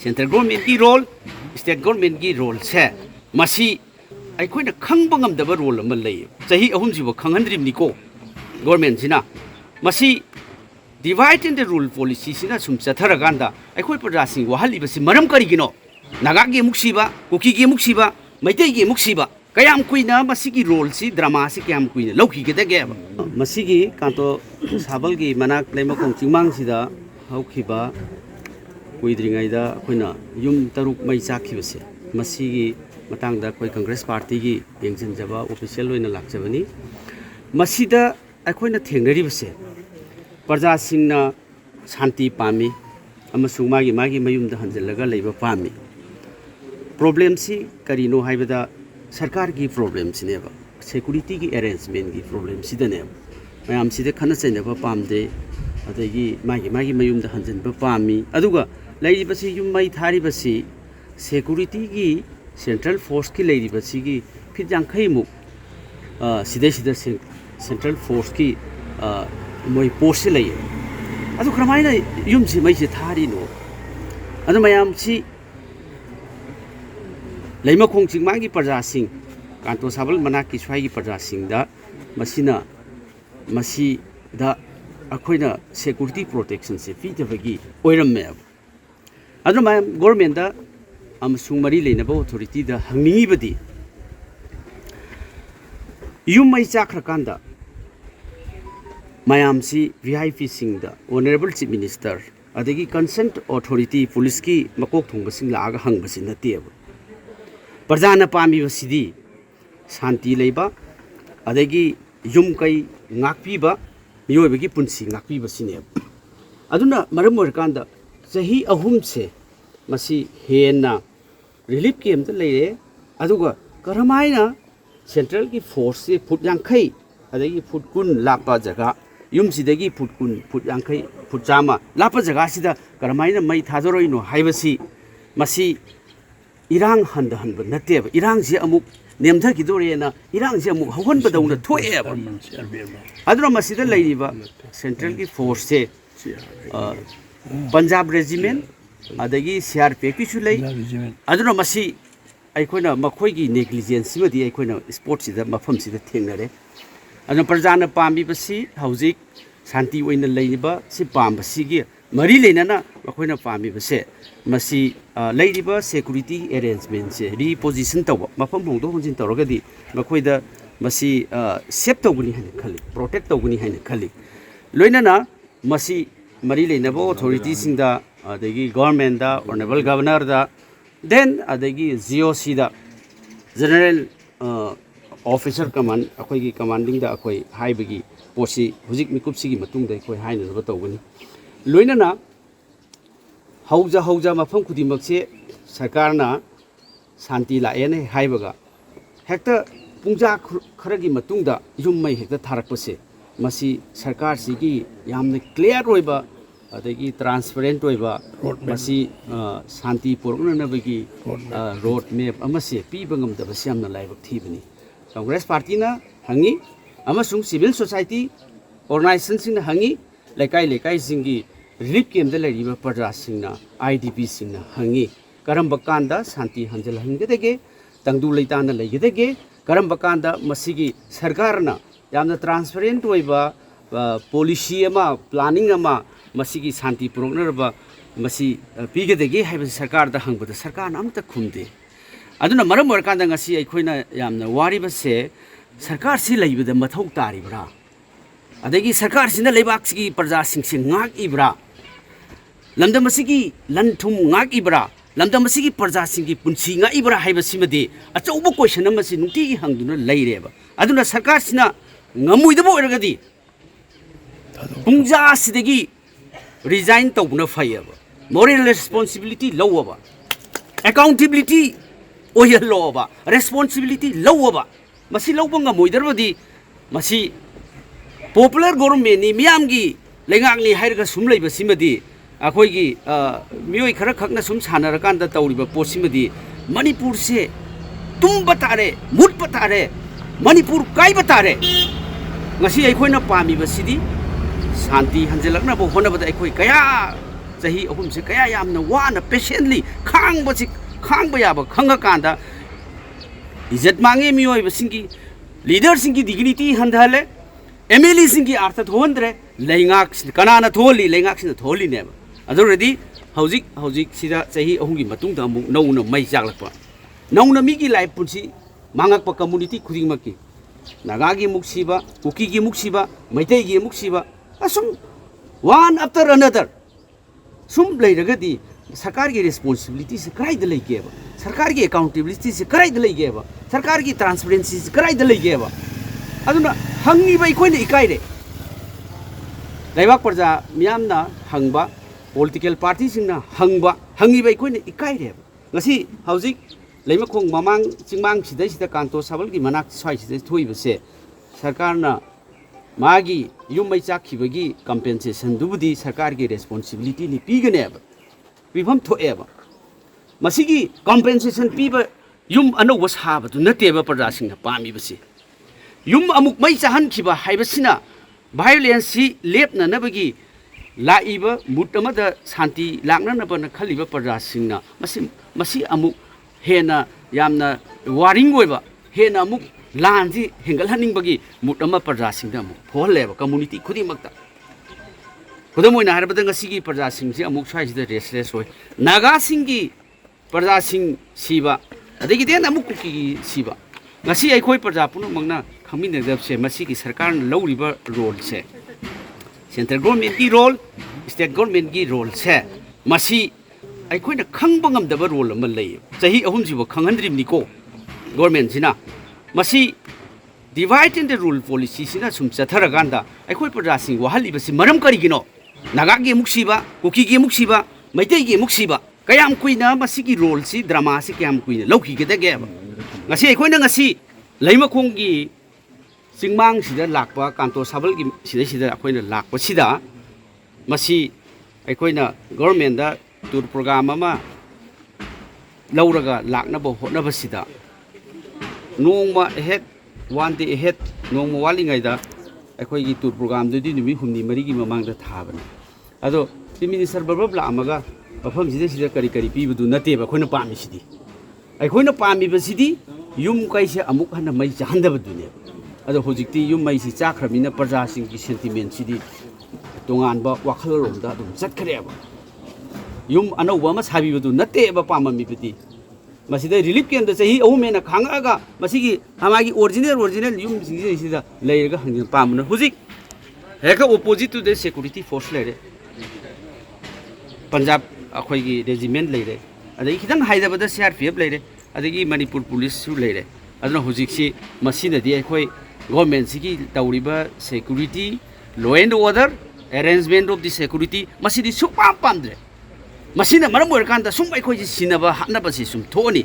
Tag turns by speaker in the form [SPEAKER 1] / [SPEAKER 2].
[SPEAKER 1] central government की role state government की role से मसी अखोना खंग ngam रोल अम लई चाही अहुम सिबो खंगहनद्रिबनिको गवर्नमेंट सिना मसी divide in the rule policy सिना सुम चथरगांदा अखोय प्रजासिंग वहालिबसि मरम करिगिनो नागा गे मुक्सीबा कुकी गे मुक्सीबा मैतै गे मुक्सीबा कयाम कुइना मसिगी रोल सि ड्रामा सि कयाम कुइना लौखिगेदगे मसिगी कांतो साबल गी मनाक लेमकों चिंगमांग सिदा हौखिबा कुइद्रिङैदा अखोइना युम तरुक मै चाखिबसे मसिगी मतंगदा कोई कांग्रेस पार्टी की येंजनजबा ऑफिशियल लोइना लाक्जबनी मसिदा अखोइना थेंगनरिबसे प्रजा सिंहना शांति पामी अमसुंग मागी मागी मयुमदा हंजलगा लेबा पामी प्रॉब्लम सी करिनो हाइबदा सरकार की प्रॉब्लम सिनेबा सिक्योरिटी की अरेंजमेंट की प्रॉब्लम सिदने मयाम सिदे खना चैनबा पामदे अदगी मागी मागी मयुमदा हंजनबा पामी अदुगा लैरिबसी युम मै थारिबसी सिक्योरिटी की सेंट्रल फोर्स की लैरिबसी की फिर यांखैमुक सिदे सिदे सेंट्रल फोर्स की मोई पोस्ट से लैय अदु क्रमाइना युम सि मै से थारिनो अदु मयाम सि लैमखोंग चिंगमांगी प्रजा सिंह कांतो साबल मना की स्वाई की प्रजा सिंह दा मसिना मसिदा अखोइना सिक्योरिटी प्रोटेक्शन से पीदबगी ओइरम्मे अदु मयाम गवर्नमेंट दा अमसुंग मरी लेनबा अथॉरिटी दा हंगनिबदी युम मै चाखरकांदा मयाम सी वीआईपी सिंह दा ऑनरेबल चीफ मिनिस्टर अदगी कंसर्न अथॉरिटी पुलिस की मकोक थोंबसिंग लागा हंगबसि नतेब प्रजाना पामीबसिदी शांति लेबा अदगी युम कई ngakpiba miyoibagi punsi ngakpiba sine aduna maram orkanda chahi ahum se masi hena relief camp da leire aduga karamaina central ki force se phut yankhai adagi phut kun lapa jaga yum sidagi phut kun phut yankhai phut chama lapa jaga sida karamaina mai thajoroi no haibasi masi irang handa hanba nateba irang se amuk नेमथा की दोरेना इरांग से अमुक हवन बदौना थोए अदुना मसिदा लैरिबा central की force से Punjab regiment अदगी CRPF की सुलै अदुना मसि अखोइना मखोइगी negligence सिमदि अखोइना sports सिदा मफम सिदा थेंगनरे अदुना प्रजाना पाम्बिबसि हौजिक शांति ओइना लैनिबा सि पाम्बसिगी मरी लेना मखोइना पाम्बिबसे मसी लैरिबा सिक्योरिटी अरेंजमेंट से रिपोजिशन तब मफम होंदो होंजिन तौरगदी मखोइदा मसी सेफ तौगनी हाइन खली प्रोटेक्ट तौगनी हाइन खली लोइनाना मसी मरी लेनबो अथॉरिटी सिंदा अदगी गवर्नमेंट दा ऑनरेबल गवर्नर दा देन अदगी जीओसी दा जनरल ऑफिसर कमांड अखोइगी कमांडिंग दा अखोइ हाइबगी पोसी हुजिक मिकुपसिगी मतुंग दा अखोइ हाइनबो तौगनी लोइनाना हौजा हौजा मफम खुदिमक से सरकार ना शांति लाएने हाइबगा हेक्ता पुंजा खरगी मतुंगदा युम्मै हेक्ता थारकपसे मसी सरकार सिगी यामने क्लियर होइबा अदगी ट्रांसपेरेंट होइबा मसी शांति पुरगनबगी रोड मैप अमसे पीबंगमदबसे यामना लाइबक थीबनी कांग्रेस पार्टी ना हंगी अमसुंग civil society organisation Singh हंगी लेकाई लेकाई सिंगी relief camp लेरिबा प्रजा सिंहना आईडीपी सिंहना हंगी करम कांदा शांति हंजल हंगदेगे तंगदु लेताना लेगदेगे करम कांदा मसिगी सरकारना यामना ट्रांसपेरेंट होइबा पॉलिसी अमा प्लानिंग अमा मसिगी शांति पुरगनरबा मसी पीगदेगे हाइबा सरकार दा हंगबदा सरकार अमता खुमदे अदुना मरम ओरकांदा ngasi अखोइना यामना वारिबसे सरकार सि लेइबदा मथौ तारिबरा अदगी सरकार सिना लेबाक सिगी प्रजा Singh ngak ibra लमदम मसिगी लनथुम ngak ibra लमदम मसिगी प्रजा सिंह की पुंसी ngak ibra हाइबा सिमदे अचौबो क्वेश्चन अमसि नुंतिगी हंगदुना लेइरेबा अदुना सरकार सिना ngमुइदबो ओरगदी पुंजा सिदगी रिजाइन तौबना फैयबा मोरल रिस्पांसिबिलिटी लौबा अकाउंटेबिलिटी ओयलोबा रिस्पांसिबिलिटी लौबा मसि लौबा ngमुइदरबदी मसि पॉपुलर गवर्नमेंट नि मियामगी लेंगांगनी हाइरगा सुम लेबसिमदी अखोइगी मियोय खरा खकना सुम सानरकांदा तौरिबा पोसिमदी मणिपुर से तुम बतारे मुट बतारे मणिपुर काय बतारे ngasi अखोइना पामीबसिदी शांति हंजलकना बो होनबदा अखोइ कया चाही अहुम से कया यामना वाना पेशेंटली खांग याब खंगा कांदा इज्जत मांगे मियोय बसिंगी लीडर सिंगी डिग्निटी हंधले एमएलए सिंगी अर्थ थोंद्रे लेंगाक कनाना थोली लेंगाक सिन थोली ने अदुरदी हौजिक सिदा चाही अहुंगी मतुंग दा अमुक नौना मई जागलकपा नौना मिगी लाइफ पुंसी मांगकपा कम्युनिटी खुदिंगमकी नागागी मुक्सीबा कुकीगी मुक्सीबा मैतैगी मुक्सीबा असुम वन आफ्टर अनदर सुम लेरगदी सरकार की रिस्पांसिबिलिटी से कराइद लेगेबा सरकार की अकाउंटेबिलिटी से कराइद लेगेबा सरकार की ट्रांसपेरेंसी से कराइद लेगेबा अदुना हंगीबा इकोइने इकाइरे लेबाक प्रजा मियामना हंगबा पॉलिटिकल पार्टी सिंगना हंगीबा इकोइने इकाइरेबा ngasi hauzik leimakhong mamang chingmang sidai sida kanto sabal gi manak swai sidai thoibase sarkar na magi yumai chakhibagi compensation dubudi sarkar gi responsibility ni piganeba pibam thoeba masigi compensation piba yum anoba saba du nateba parda singna pami base yum amuk mai chahan khiba haibasina violence lepna nabagi लाइबा मुटमदा शांति लांगनबना खलिबा प्रजासिंगना मसी अमुक हेना यामना वारिंग ओइबा हेना अमुक लांजी हेंगलहनिंगबगी मुटमा प्रजासिंगदा अमुक फोहलेबा कम्युनिटी खुदिमक्ता खुदमोइना हरबदा ngasiगी प्रजासिंगसे अमुक स्वाइसिदा रेसलेस होय नागासिंगी प्रजासिंग सिबा अदगी देन अमुक कुकी सिबा ngasi अखोय प्रजा पुनमंगना खमिनगबसे मसीगी सरकार लौरिबा रोल से सेंट्रल गवर्नमेंट की रोल स्टेट गवर्नमेंट की रोल से मसी अखोइना खंगबा ngमदबा रोल अमा लई चाही अहुम जिबो खंगहनद्रिमनिको गवर्नमेंट सिना मसी divide in the rule policy सिना सुम चथरगांदा अखोइ प्रजासिंग वहालिबसि मरम करिगिनो नागागी मुक्सीबा कुकीगी मुक्सीबा मैतैगी मुक्सीबा कयाम कुइना मसीगी रोल सि ड्रामा सि कयाम कुइना लौखिगेदगेबा ngasi अखोइना ngasi leimakhonggi चिंगमांग सिदा लाकपा कांतो साबल की सिदा अखोइना लाकपा सिदा मसी अखोइना गवर्नमेंट दा टूर प्रोग्राम अमा लौरगा लाकनबो होनबा सिदा नोंमा हेड वन डे हेड नोंमा वालिंगाइदा अखोइगी टूर प्रोग्राम दुदी नुमी हुमनी मरीगी ममांगदा थाबने अदो चीफ मिनिस्टर बरबब लामगा मफम सिदा करी पीबदु नतेबा अखोइना पामिसिदी अखोइना पामिबसिदी युम कैसे अमुक हना मई जहंदबदुने अदो होजिक्ति युम मईसी चाखरमिना प्रजासिंग की सेंटिमेंट सिदी तोंगानबा वाखलरोमदा अदुम चटखरेबा युम अनौबा मा साबिबदु नतेबा पाममिबति मसिदा रिलीफ केंद्र चाही अहुमेना खांगागा मसिगी हमागी ओरिजिनल युम सिदा लेरगा हंगिन पामना होजिक हेका opposite to the security force लेरे पंजाब अखोइगी रेजिमेंट लेरे अदगी खिदंग हाइदाबदा सीआरपीएफ लेरे अदगी मणिपुर पुलिस सु लेरे अदना होजिक्सी मसिनदी अखोइ गवर्नमेंट सिगी तौरिबा security law and order arrangement of the security मसिदी सुपाम पामद्रे मसिना मरम ओरकांदा सुम अखोइ सिनबा हानबा सि सुम थोनी